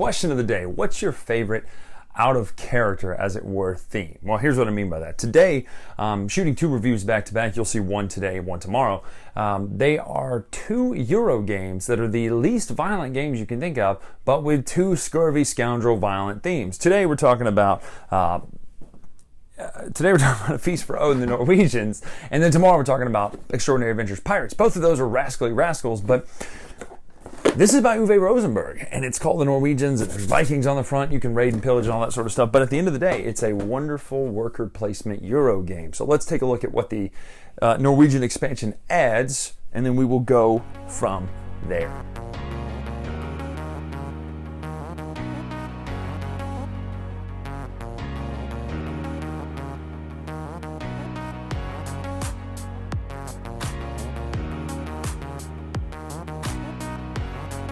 Question of the day: what's your favorite out of character, as it were, theme? Well, here's what I mean by that. Today, shooting 2 reviews back to back. You'll see one today, one tomorrow. They are 2 Euro games that are the least violent games you can think of, but with 2 scurvy scoundrel violent themes. Today we're talking about A Feast for Odin, the Norwegians, and then tomorrow we're talking about Extraordinary Adventures Pirates. Both of those are rascally rascals, but this is by Uwe Rosenberg, and it's called the Norwegians, and there's Vikings on the front. You can raid and pillage and all that sort of stuff, but at the end of the day, it's a wonderful worker placement Euro game. So let's take a look at what the Norwegian expansion adds, and then we will go from there.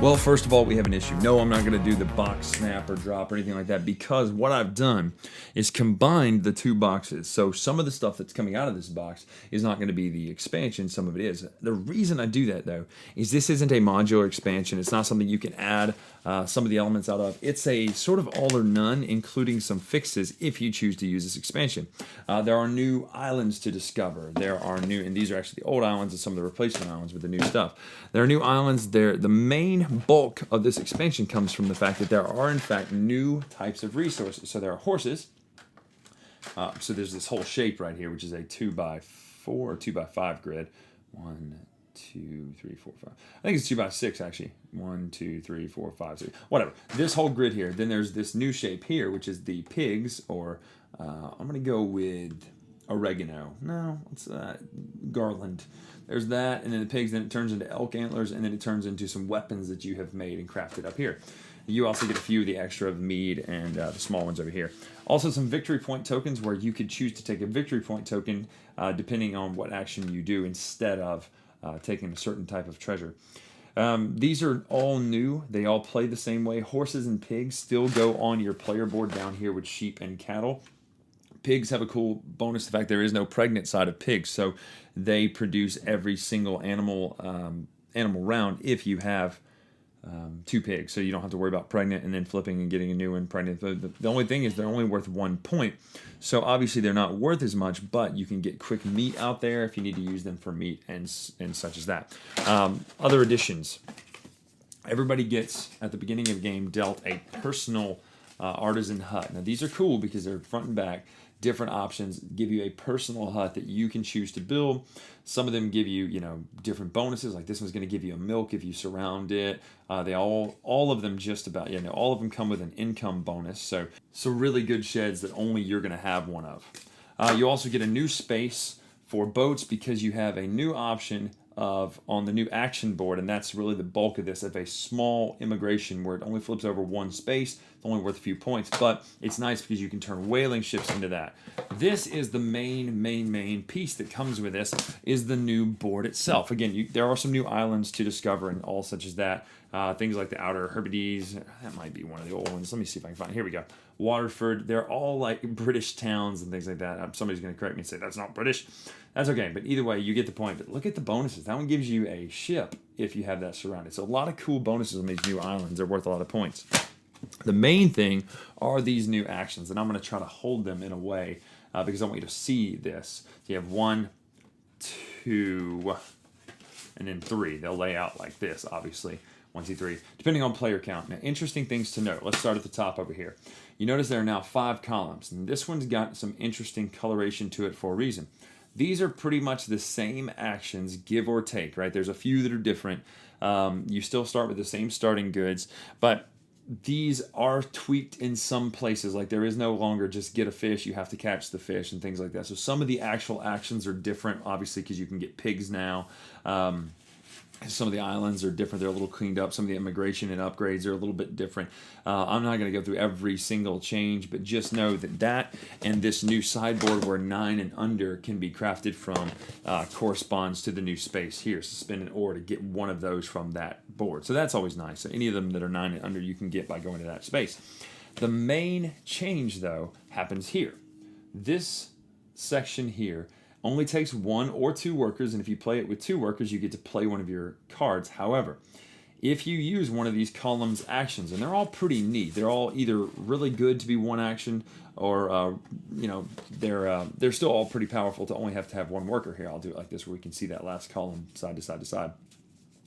Well, first of all, we have an issue. No, I'm not going to do the box snap or drop or anything like that, because what I've done is combined the 2 boxes. So some of the stuff that's coming out of this box is not going to be the expansion. Some of it is. The reason I do that, though, is this isn't a modular expansion. It's not something you can add some of the elements out of. It's a sort of all or none, including some fixes if you choose to use this expansion. There are new islands to discover. There are new, and these are actually the old islands and some of the replacement islands with the new stuff. There are new islands there. The main bulk of this expansion comes from the fact that there are, in fact, new types of resources. So there are horses. So there's this whole shape right here, which is a 2x4 or 2x5 grid. 1, 2, 3, 4, 5. I think it's 2x6 actually. 1, 2, 3, 4, 5, 6. Whatever. This whole grid here. Then there's this new shape here, which is the pigs, or I'm going to go with oregano. No, it's garland. There's that, and then the pigs. Then it turns into elk antlers, and then it turns into some weapons that you have made and crafted up here. You also get a few of the extra of mead and the small ones over here. Also some victory point tokens where you could choose to take a victory point token depending on what action you do instead of taking a certain type of treasure. These are all new. They all play the same way. Horses and pigs still go on your player board down here with sheep and cattle. Pigs have a cool bonus, the fact there is no pregnant side of pigs, so they produce every single animal round if you have 2 pigs, so you don't have to worry about pregnant and then flipping and getting a new one pregnant. The only thing is they're only worth 1 point, so obviously they're not worth as much, but you can get quick meat out there if you need to use them for meat and such as that. Other additions. Everybody gets, at the beginning of the game, dealt a personal artisan hut. Now these are cool because they're front and back. Different options give you a personal hut that you can choose to build. Some of them give you, different bonuses. Like this one's going to give you a milk if you surround it. They all of them just about, all of them come with an income bonus. So really good sheds that only you're going to have one of. You also get a new space for boats because you have a new option on the new action board, and that's really the bulk of this, of a small immigration where it only flips over 1 space. It's only worth a few points, but it's nice because you can turn whaling ships into that. This is the main piece that comes with this, is the new board itself. Again, there are some new islands to discover and all such as that. Things like the Outer Hebrides, that might be one of the old ones. Let me see if I can find it. Here we go. Waterford, they're all like British towns and things like that. Somebody's going to correct me and say, that's not British. That's okay, but either way, you get the point. But look at the bonuses. That one gives you a ship if you have that surrounded. So a lot of cool bonuses on these new islands. They're worth a lot of points. The main thing are these new actions, and I'm going to try to hold them in a way because I want you to see this. So you have 1, 2, and then 3. They'll lay out like this, obviously. 1, 2, 3, depending on player count. Now, interesting things to note. Let's start at the top over here. You notice there are now 5 columns, and this one's got some interesting coloration to it for a reason. These are pretty much the same actions, give or take, right? There's a few that are different. You still start with the same starting goods, but these are tweaked in some places. Like there is no longer just get a fish, you have to catch the fish and things like that. So some of the actual actions are different, obviously, because you can get pigs now. Some of the islands are different. They're a little cleaned up. Some of the immigration and upgrades are a little bit different. I'm not going to go through every single change, but just know that and this new sideboard where 9 and under can be crafted from corresponds to the new space here. So spend an ore to get one of those from that board. So that's always nice. So any of them that are 9 and under you can get by going to that space. The main change, though, happens here. This section here only takes 1 or 2 workers, and if you play it with 2 workers, you get to play one of your cards. However, if you use one of these columns actions, and they're all pretty neat. They're all either really good to be one action, or they're still all pretty powerful to only have to have one worker. Here, I'll do it like this, where we can see that last column side to side to side,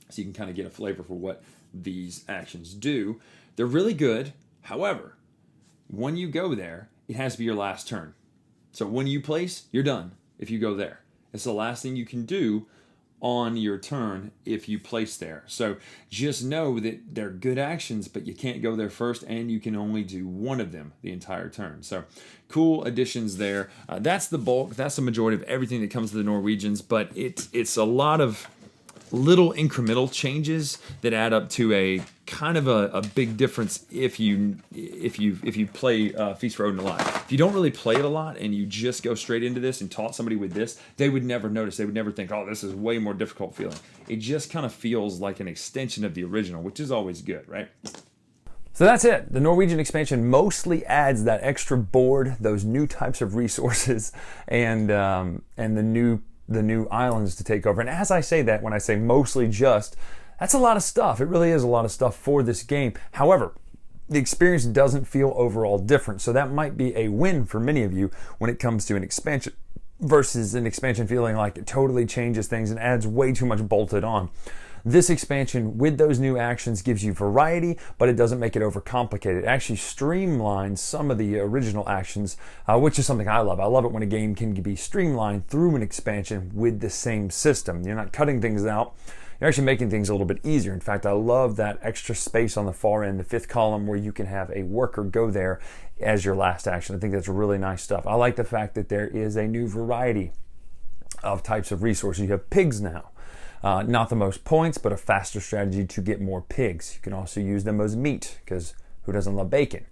so you can kind of get a flavor for what these actions do. They're really good. However, when you go there, it has to be your last turn. So when you place, you're done if you go there. It's the last thing you can do on your turn if you place there. So just know that they're good actions, but you can't go there first, and you can only do one of them the entire turn. So cool additions there. That's the bulk. That's the majority of everything that comes to the Norwegians, but it's a lot of little incremental changes that add up to a kind of a big difference if you play Feast for Odin a lot. If you don't really play it a lot and you just go straight into this and taught somebody with this, they would never notice. They would never think, oh, this is way more difficult feeling. It just kind of feels like an extension of the original, which is always good, right? So that's it. The Norwegian expansion mostly adds that extra board, those new types of resources, and the new islands to take over. And as I say that, when I say mostly just, that's a lot of stuff. It really is a lot of stuff for this game. However, the experience doesn't feel overall different. So that might be a win for many of you when it comes to an expansion versus an expansion feeling like it totally changes things and adds way too much bolted on. This expansion with those new actions gives you variety, but it doesn't make it overcomplicated. It actually streamlines some of the original actions, which is something I love. I love it when a game can be streamlined through an expansion with the same system. You're not cutting things out. You're actually making things a little bit easier. In fact, I love that extra space on the far end, the fifth column, where you can have a worker go there as your last action. I think that's really nice stuff. I like the fact that there is a new variety of types of resources. You have pigs now. Not the most points, but a faster strategy to get more pigs. You can also use them as meat, because who doesn't love bacon?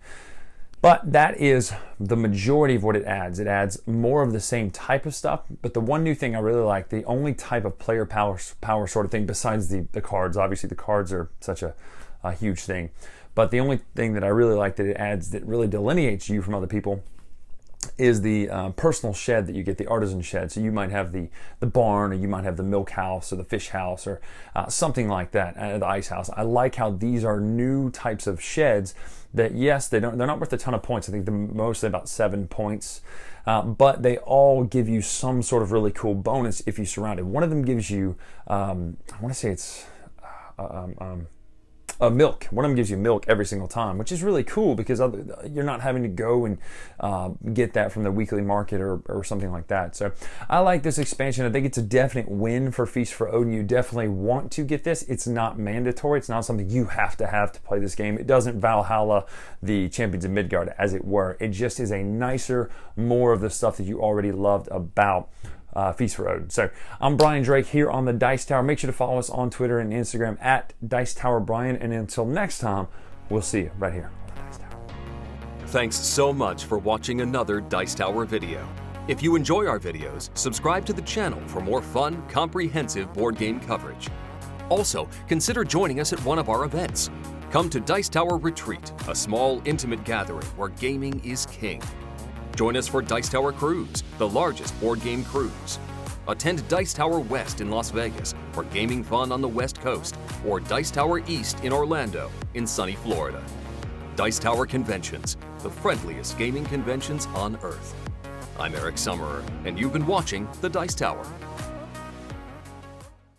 But that is the majority of what it adds. It adds more of the same type of stuff, but the one new thing I really like, the only type of player power sort of thing besides the cards, obviously the cards are such a huge thing, but the only thing that I really like that it adds that really delineates you from other people is the personal shed that you get, the artisan shed. So you might have the barn, or you might have the milk house or the fish house, or something like that, the ice house. I like how these are new types of sheds that, yes, they're not worth a ton of points. I think they're mostly about 7 points, but they all give you some sort of really cool bonus if you surround it. One of them gives you, I want to say it's milk. One of them gives you milk every single time, which is really cool because you're not having to go and get that from the weekly market or something like that. So I like this expansion. I think it's a definite win for Feast for Odin. You definitely want to get this. It's not mandatory. It's not something you have to play this game. It doesn't Valhalla the Champions of Midgard, as it were. It just is a nicer, more of the stuff that you already loved about Feast for Odin. So I'm Bryan Drake here on the Dice Tower. Make sure to follow us on Twitter and Instagram at Dice Tower Bryan. And until next time, we'll see you right here on the Dice Tower. Thanks so much for watching another Dice Tower video. If you enjoy our videos, subscribe to the channel for more fun, comprehensive board game coverage. Also, consider joining us at one of our events. Come to Dice Tower Retreat, a small, intimate gathering where gaming is king. Join us for Dice Tower Cruise, the largest board game cruise. Attend Dice Tower West in Las Vegas for gaming fun on the West Coast, or Dice Tower East in Orlando in sunny Florida. Dice Tower Conventions, the friendliest gaming conventions on Earth. I'm Eric Summerer, and you've been watching the Dice Tower.